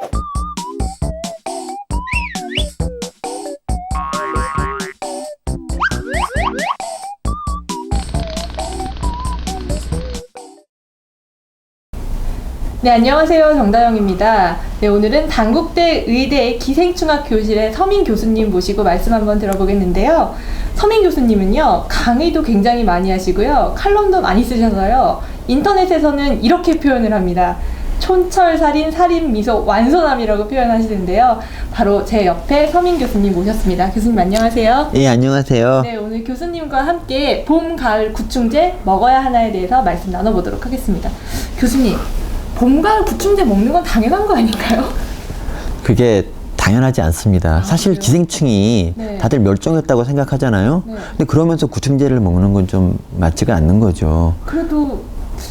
네, 안녕하세요. 정다영입니다. 네, 오늘은 단국대 의대 기생충학 교실의 서민 교수님 모시고 말씀 한번 들어보겠는데요. 서민 교수님은요, 강의도 굉장히 많이 하시고요, 칼럼도 많이 쓰셔서요, 인터넷에서는 이렇게 표현을 합니다. 촌철살인 살인미소 완소남이라고 표현하시는데요. 바로 제 옆에 서민 교수님 모셨습니다. 교수님 안녕하세요. 예, 안녕하세요. 네, 오늘 교수님과 함께 봄, 가을 구충제 먹어야 하나에 대해서 말씀 나눠보도록 하겠습니다. 교수님, 봄, 가을 구충제 먹는 건 당연한 거 아닌가요? 그게 당연하지 않습니다. 사실 그래요? 기생충이 네. 다들 멸종했다고 생각하잖아요. 네. 근데 그러면서 구충제를 먹는 건 좀 맞지가 않는 거죠. 그래도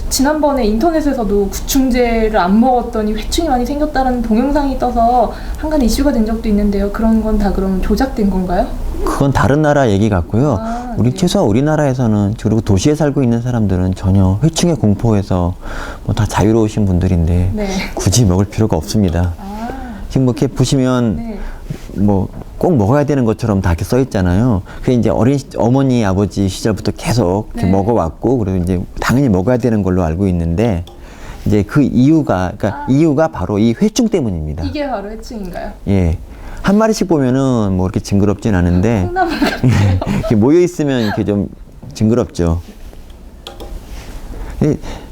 지난번에 인터넷에서도 구충제를 안 먹었더니 회충이 많이 생겼다는 동영상이 떠서 한간 이슈가 된 적도 있는데요. 그런 건 다 그럼 조작된 건가요? 그건 다른 나라 얘기 같고요. 우리 네. 최소한 우리나라에서는, 그리고 도시에 살고 있는 사람들은 전혀 회충의 공포에서 뭐 다 자유로우신 분들인데 네. 굳이 먹을 필요가 없습니다. 지금 뭐 이렇게 보시면 네. 뭐 꼭 먹어야 되는 것처럼 다 이렇게 써 있잖아요. 그게 이제 어머니, 아버지 시절부터 계속 이렇게 네. 먹어왔고, 그리고 이제 당연히 먹어야 되는 걸로 알고 있는데, 이제 그 이유가, 이유가 바로 이 회충 때문입니다. 이게 바로 회충인가요? 예. 한 마리씩 보면은 뭐 이렇게 징그럽진 않은데, 콩나물 같아요. 이렇게 모여 있으면 이렇게 좀 징그럽죠.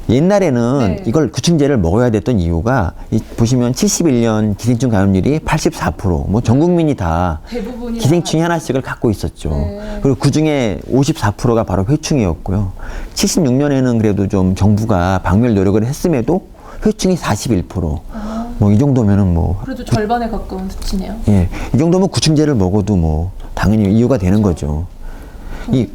옛날에는 네. 이걸 구충제를 먹어야 됐던 이유가, 보시면 71년 기생충 감염률이 84%, 뭐 전 국민이 다 대부분이 기생충이 하나씩을 갖고 있었죠. 네. 그리고 그 중에 54%가 바로 회충이었고요. 76년에는 그래도 좀 정부가 박멸 노력을 했음에도 회충이 41%. 뭐 이 정도면은 뭐. 그래도 절반에 가까운 수치네요. 예. 이 정도면 구충제를 먹어도 뭐 당연히 이유가 되는 거죠. 이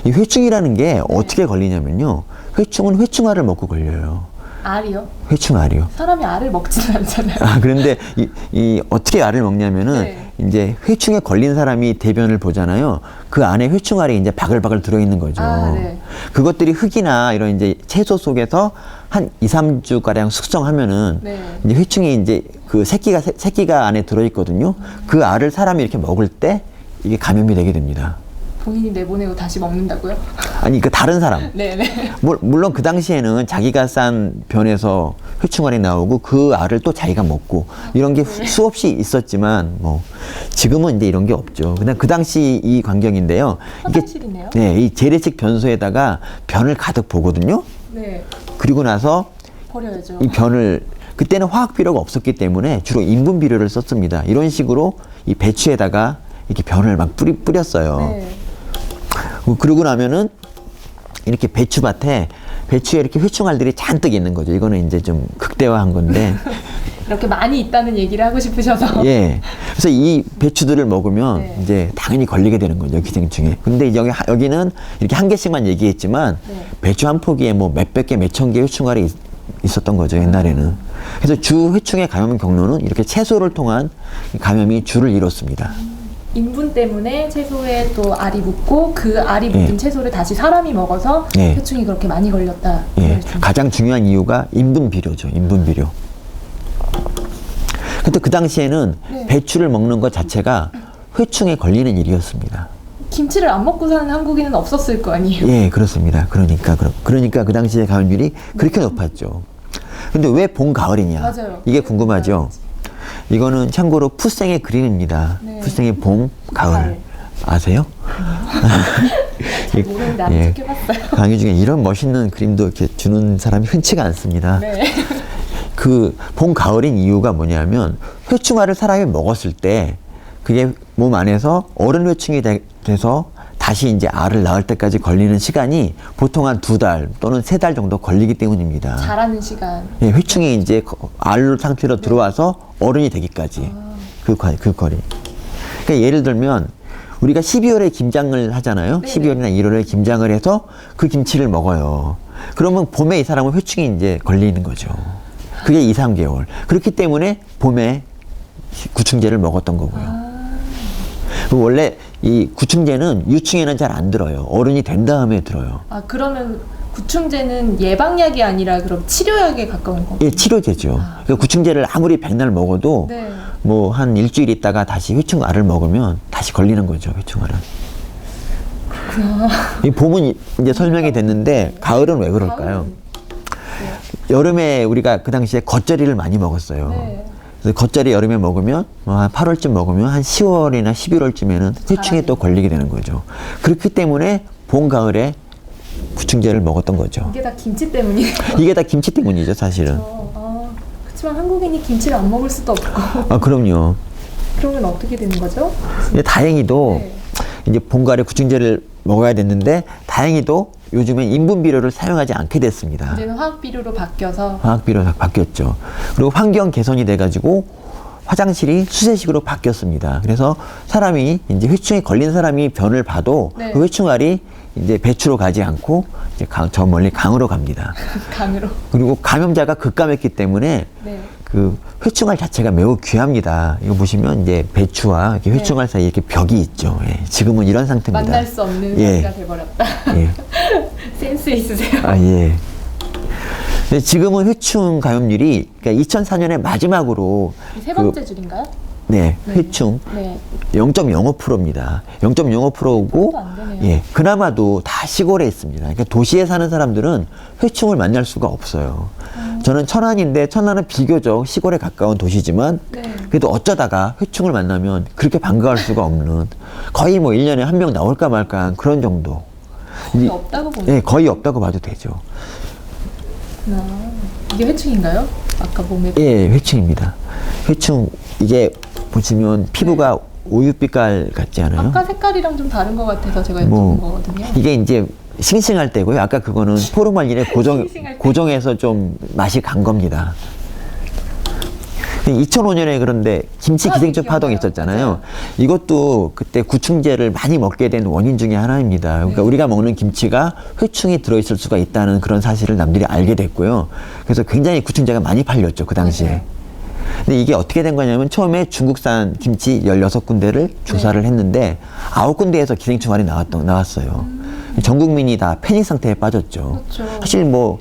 회충이라는 게 어떻게 걸리냐면요. 회충은 회충알을 먹고 걸려요. 알이요? 회충알이요. 사람이 알을 먹지는 않잖아요. 아, 그런데 이 어떻게 알을 먹냐면은 네. 이제 회충에 걸린 사람이 대변을 보잖아요. 그 안에 회충알이 이제 바글바글 들어있는 거죠. 네. 그것들이 흙이나 이런 이제 채소 속에서 한 2, 3주 가량 숙성하면은 네. 이제 회충이 이제 그 새끼가 안에 들어있거든요. 그 알을 사람이 이렇게 먹을 때 이게 감염이 되게 됩니다. 본인이 내보내고 다시 먹는다고요? 아니, 그 다른 사람. 네네. 물론 그 당시에는 자기가 싼 변에서 회충알이 나오고 그 알을 또 자기가 먹고 이런 게 수없이 있었지만 뭐 지금은 이제 이런 게 없죠. 그냥 그 당시 이 광경인데요. 화장실이네요. 네, 이 재래식 변소에다가 변을 가득 보거든요. 네. 그리고 나서 버려야죠. 이 변을, 그때는 화학 비료가 없었기 때문에 주로 인분 비료를 썼습니다. 이런 식으로 이 배추에다가 이렇게 변을 막 뿌렸어요. 네. 그러고 나면은 이렇게 배추에 이렇게 회충알들이 잔뜩 있는 거죠. 이거는 이제 좀 극대화한 건데. 이렇게 많이 있다는 얘기를 하고 싶으셔서. 예. 그래서 이 배추들을 먹으면 네. 이제 당연히 걸리게 되는 거죠. 기생충에. 근데 여기는 이렇게 한 개씩만 얘기했지만 네. 배추 한 포기에 뭐 몇백 개, 몇천 개 회충알이 있었던 거죠. 옛날에는. 그래서 주 회충의 감염 경로는 이렇게 채소를 통한 감염이 주를 이뤘습니다. 인분 때문에 채소에 또 알이 묻고 그 알이 묻은 예. 채소를 다시 사람이 먹어서 예. 회충이 그렇게 많이 걸렸다. 예. 가장 중요한 이유가 인분 비료죠. 인분 비료. 근데 그 당시에는 네. 배추를 먹는 것 자체가 회충에 걸리는 일이었습니다. 김치를 안 먹고 사는 한국인은 없었을 거 아니에요. 예, 그렇습니다. 그러니까 그 당시에 감염률이 그렇게 높았죠. 근데 왜 봄, 가을이냐? 맞아요. 이게 궁금하죠? 이거는 참고로 푸생의 그림입니다. 네. 푸생의 봄, 가을. 아세요? 잘 모르는데 안 예. 찍혀봤어요. 강의 중에 이런 멋있는 그림도 이렇게 주는 사람이 흔치가 않습니다. 네. 그 봄, 가을인 이유가 뭐냐면 회충알을 사람이 먹었을 때 그게 몸 안에서 어른 회충이 돼서 다시 이제 알을 낳을 때까지 걸리는 시간이 보통 한 2달 또는 3달 정도 걸리기 때문입니다. 자라는 시간. 예, 회충이 이제 알 상태로 들어와서 어른이 되기까지 그 거리. 그러니까 예를 들면 우리가 12월에 김장을 하잖아요. 네네. 12월이나 1월에 김장을 해서 그 김치를 먹어요. 그러면 봄에 이 사람은 회충이 이제 걸리는 거죠. 그게 2, 3개월. 그렇기 때문에 봄에 구충제를 먹었던 거고요. 원래 이 구충제는 유충에는 잘 안 들어요. 어른이 된 다음에 들어요. 아, 그러면 구충제는 예방약이 아니라 그럼 치료약에 가까운 거? 예, 치료제죠. 그러니까 구충제를 아무리 백날 먹어도 네. 뭐 한 일주일 있다가 다시 회충알을 먹으면 다시 걸리는 거죠, 회충알은. 이 봄은 이제 설명이 됐는데 가을은 왜 그럴까요? 여름에 우리가 그 당시에 겉절이를 많이 먹었어요. 네. 그래서 겉절이 여름에 먹으면 한 8월쯤 먹으면 한 10월이나 11월쯤에는 회충에 또 걸리게 되는 거죠. 그렇기 때문에 봄, 가을에 구충제를 먹었던 거죠. 이게 다 김치 때문이에요. 이게 다 김치 때문이죠, 사실은. 그렇지만 한국인이 김치를 안 먹을 수도 없고. 아, 그럼요. 그러면 어떻게 되는 거죠? 근데 다행히도 네. 이제 봄, 가을에 구충제를 먹어야 됐는데 다행히도 요즘엔 인분 비료를 사용하지 않게 됐습니다. 이제는 화학 비료로 바뀌어서. 화학 비료가 바뀌었죠. 그리고 환경 개선이 돼가지고 화장실이 수세식으로 바뀌었습니다. 그래서 사람이 이제 회충에 걸린 사람이 변을 봐도 네. 그 회충알이 이제 배추로 가지 않고 이제 저 멀리 강으로 갑니다. 강으로. 그리고 감염자가 급감했기 때문에 네. 그 회충알 자체가 매우 귀합니다. 이거 보시면 이제 배추와 이렇게 회충알 사이에 이렇게 벽이 있죠. 예, 지금은 이런 상태입니다. 만날 수 없는 예. 사이가 돼버렸다. 예. 센스 있으세요. 아, 예. 근데 지금은 회충 감염률이 그러니까 2004년에 마지막으로 세 번째 줄인가요? 네, 네. 회충 네. 0.05%입니다. 0.05%고 그것도 안 되네요. 예, 그나마도 다 시골에 있습니다. 그러니까 도시에 사는 사람들은 회충을 만날 수가 없어요. 저는 천안인데 천안은 비교적 시골에 가까운 도시지만 네. 그래도 어쩌다가 회충을 만나면 그렇게 반가울 수가 없는 거의 뭐 1년에 한 명 나올까 말까 한 그런 정도. 거의 없다고 보네요. 예, 거의 없다고 봐도 되죠. 이게 회충인가요? 아까 몸에. 예, 회충입니다. 회충 이게 보시면 피부가 우유빛깔 같지 않아요? 아까 색깔이랑 좀 다른 것 같아서 제가 여쭤본 뭐 거거든요. 이게 이제 싱싱할 때고요. 아까 그거는 포르말린에 싱싱할 때. 고정해서 좀 맛이 간 겁니다. 2005년에 그런데 김치 기생충 파동이 있었잖아요. 맞아요. 이것도 그때 구충제를 많이 먹게 된 원인 중에 하나입니다. 그러니까 네. 우리가 먹는 김치가 회충이 들어있을 수가 있다는 그런 사실을 남들이 알게 됐고요. 그래서 굉장히 구충제가 많이 팔렸죠, 그 당시에. 맞아요. 근데 이게 어떻게 된 거냐면 처음에 중국산 김치 16군데를 조사를 했는데 9군데에서 기생충알이 나왔어요. 전 국민이 다 패닉 상태에 빠졌죠. 그렇죠. 사실 뭐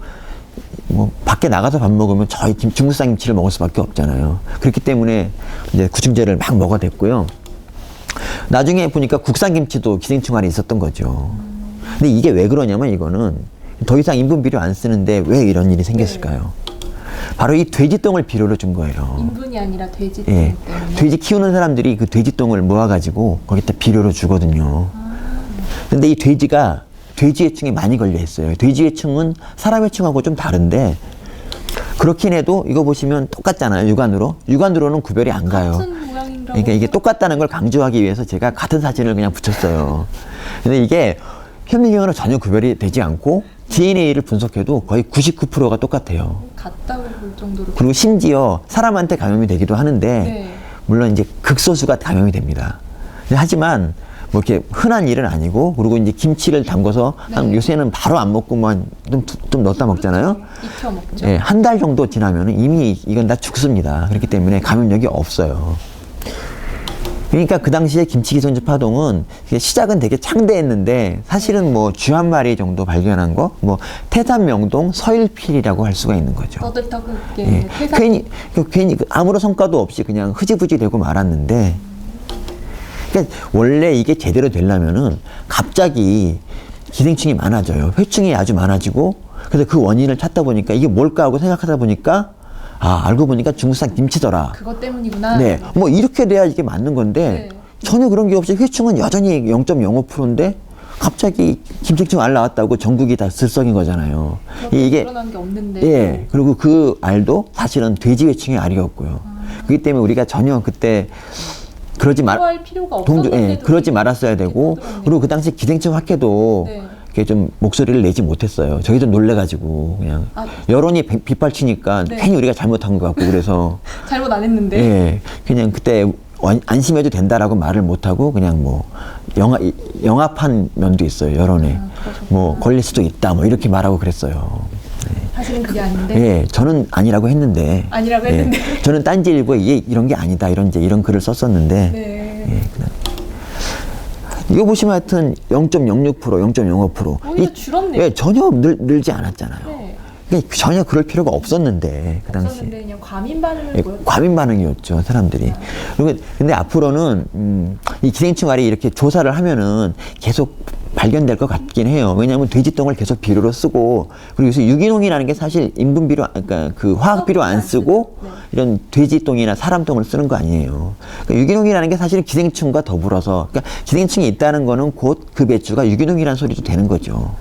밖에 나가서 밥 먹으면 저희 중국산 김치를 먹을 수밖에 없잖아요. 그렇기 때문에 이제 구충제를 막 먹어댔고요. 나중에 보니까 국산 김치도 기생충알이 있었던 거죠. 근데 이게 왜 그러냐면 이거는 더 이상 인분 비료 안 쓰는데 왜 이런 일이 생겼을까요? 바로 이 돼지똥을 비료로 준 거예요. 인분이 아니라 돼지똥 예, 때문에. 돼지 키우는 사람들이 그 돼지똥을 모아가지고 거기다 비료로 주거든요. 근데 이 돼지가 돼지해충에 많이 걸려 있어요. 돼지해충은 사람해충하고 좀 다른데 그렇긴 해도 이거 보시면 똑같잖아요. 육안으로는 구별이 안 가요. 같은 모양인가? 그러니까 이게 똑같다는 걸 강조하기 위해서 제가 같은 사진을 그냥 붙였어요. 근데 이게 현미경으로 전혀 구별이 되지 않고 DNA를 분석해도 거의 99%가 똑같아요. 같다고 볼 정도로. 그리고 심지어 사람한테 감염이 되기도 하는데 네. 물론 이제 극소수가 감염이 됩니다. 하지만 뭐 이렇게 흔한 일은 아니고 그리고 이제 김치를 담궈서 한 요새는 바로 안 먹고만 좀 넣었다 먹잖아요. 익혀 먹죠. 예, 한 달 정도 지나면 이미 이건 다 죽습니다. 그렇기 때문에 감염력이 없어요. 그러니까 그 당시에 김치 기생충 파동은 이게 시작은 되게 창대했는데 사실은 뭐 쥐 한 마리 정도 발견한 거, 뭐 태산명동 서일필이라고 할 수가 있는 거죠. 떠들떠 그게 예, 회사. 괜히 아무런 성과도 없이 그냥 흐지부지 되고 말았는데, 그러니까 원래 이게 제대로 되려면은 갑자기 기생충이 많아져요. 회충이 아주 많아지고, 그래서 그 원인을 찾다 보니까 이게 뭘까 하고 생각하다 보니까 알고 보니까 중국산 김치더라. 그것 때문이구나. 네, 뭐 이렇게 돼야 이게 맞는 건데 네. 전혀 그런 게 없이 회충은 여전히 0.05%인데 갑자기 김생충 알 나왔다고 전국이 다 들썩인 거잖아요. 이게 드러난 게 없는데. 예, 그리고 그 알도 사실은 돼지 회충의 알이었고요. 그렇기 때문에 우리가 전혀 그때 그러지 필요할 필요가 없었는데도 그러지 말았어야 되고, 떠들었네요. 그리고 그 당시 기생충 학회도 네. 이렇게 좀 목소리를 내지 못했어요. 저희도 놀래가지고 그냥 여론이 빗발치니까 네. 괜히 우리가 잘못한 것 같고 그래서 잘못 안 했는데. 예, 그냥 그때 안심해도 된다라고 말을 못하고 그냥 뭐 영합한 면도 있어요. 여론에 그러셨구나. 뭐 걸릴 수도 있다 뭐 이렇게 말하고 그랬어요. 사실은 그게 아닌데. 예, 저는 아니라고 했는데. 아니라고 예, 했는데. 저는 딴지일보에 이런 게 아니다 이런 글을 썼었는데. 네. 예, 이거 보시면 하여튼 0.06%, 0.05%. 오히려 줄었네요. 예, 전혀 늘지 않았잖아요. 네. 그러니까 전혀 그럴 필요가 없었는데 그 당시. 없었는데 그냥 과민 반응을 예, 보였죠. 과민 반응이었죠 사람들이. 그리고 근데 앞으로는 이 기생충알이 이렇게 조사를 하면은 계속 발견될 것 같긴 해요. 왜냐하면 돼지똥을 계속 비료로 쓰고 그리고 요새 유기농이라는 게 사실 인분 비료, 그러니까 그 화학 비료 안 쓰고 네. 이런 돼지똥이나 사람 똥을 쓰는 거 아니에요. 그러니까 유기농이라는 게 사실은 기생충과 더불어서 그러니까 기생충이 있다는 거는 곧 그 배추가 유기농이라는 소리도 되는 거죠.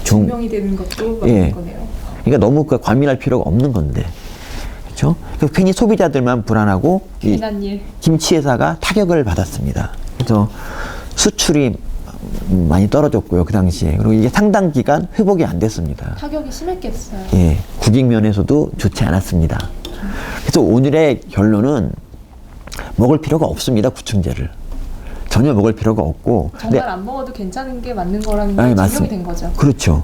증명이 되는 것도 맞는 예. 거네요. 그러니까 너무 그 과민할 필요가 없는 건데. 그렇죠? 그래서 괜히 소비자들만 불안하고 이 괜한 일. 김치 회사가 타격을 받았습니다. 그래서 수출이 많이 떨어졌고요, 그 당시에. 그리고 이게 상당 기간 회복이 안 됐습니다. 타격이 심했겠어요. 예, 국익면에서도 좋지 않았습니다. 그래서 오늘의 결론은 먹을 필요가 없습니다, 구충제를. 전혀 먹을 필요가 없고. 정말 안 먹어도 괜찮은 게 맞는 거라는 게 아니, 증명이 맞습니다. 된 거죠. 그렇죠.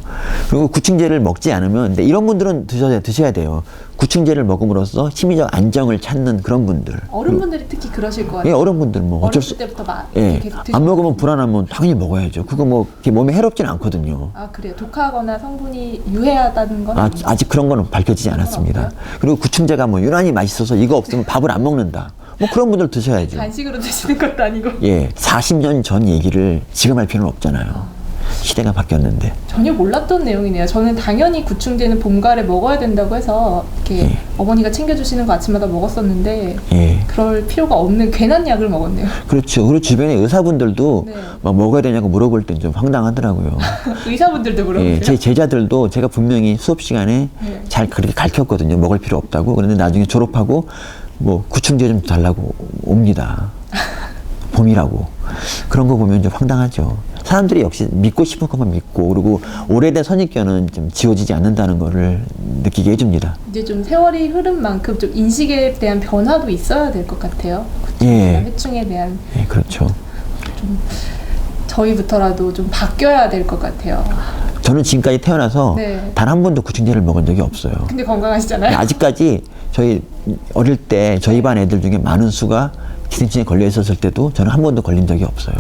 그리고 구충제를 먹지 않으면, 근데 이런 분들은 드셔야 돼요. 구충제를 먹음으로써 심리적 안정을 찾는 그런 분들. 어른분들이 특히 그러실 것 예, 같아요. 어른분들 뭐 어쩔 수, 어렸을 때부터 막 예, 이렇게 계속 안 먹으면 불안하면 당연히 먹어야죠. 그거 뭐 이렇게 몸에 해롭진 않거든요. 아 그래요. 독하거나 성분이 유해하다는 건 아니에요? 아직 그런 거는 밝혀지지 않았습니다. 없고요? 그리고 구충제가 뭐 유난히 맛있어서 이거 없으면 밥을 안 먹는다. 뭐 그런 분들 드셔야죠. 간식으로 드시는 것도 아니고. 예, 40년 전 얘기를 지금 할 필요는 없잖아요. 시대가 바뀌었는데. 전혀 몰랐던 내용이네요. 저는 당연히 구충제는 봄, 가을에 먹어야 된다고 해서 이렇게 예. 어머니가 챙겨주시는 거 아침마다 먹었었는데 예, 그럴 필요가 없는 괜한 약을 먹었네요. 그렇죠. 그리고 주변에 의사분들도 네. 막 먹어야 되냐고 물어볼 땐 좀 황당하더라고요. 의사분들도 물어보세요. 예, 제 제자들도 제가 분명히 수업 시간에 네. 잘 그렇게 가르쳤거든요. 먹을 필요 없다고. 그런데 나중에 졸업하고 뭐 구충제 좀 달라고 옵니다. 봄이라고. 그런 거 보면 좀 황당하죠. 사람들이 역시 믿고 싶은 것만 믿고 그리고 오래된 선입견은 좀 지워지지 않는다는 거를 느끼게 해줍니다. 이제 좀 세월이 흐른 만큼 좀 인식에 대한 변화도 있어야 될 것 같아요. 구충제나 예. 회충에 대한 예, 그렇죠. 좀 저희부터라도 좀 바뀌어야 될 것 같아요. 저는 지금까지 태어나서 네. 단 한 번도 구충제를 먹은 적이 없어요. 근데 건강하시잖아요. 아직까지 저희 어릴 때 저희 반 애들 중에 많은 수가 기생충에 걸려 있었을 때도 저는 한 번도 걸린 적이 없어요.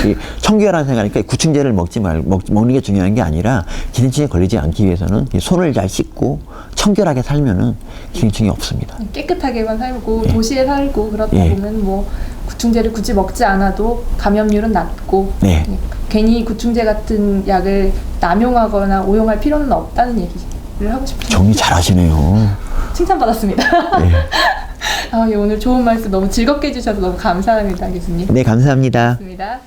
이 청결한 생활이니까 구충제를 먹는 게 중요한 게 아니라 기생충에 걸리지 않기 위해서는 이 손을 잘 씻고 청결하게 살면은 기생충이 없습니다. 깨끗하게만 살고 도시에 살고 그러다 예. 보면 뭐 구충제를 굳이 먹지 않아도 감염률은 낮고 네. 예. 괜히 구충제 같은 약을 남용하거나 오용할 필요는 없다는 얘기를 하고 싶어요. 정리 잘 하시네요. 칭찬받았습니다. 네. 아, 예, 오늘 좋은 말씀 너무 즐겁게 해주셔서 너무 감사합니다, 교수님. 네, 감사합니다. 고맙습니다.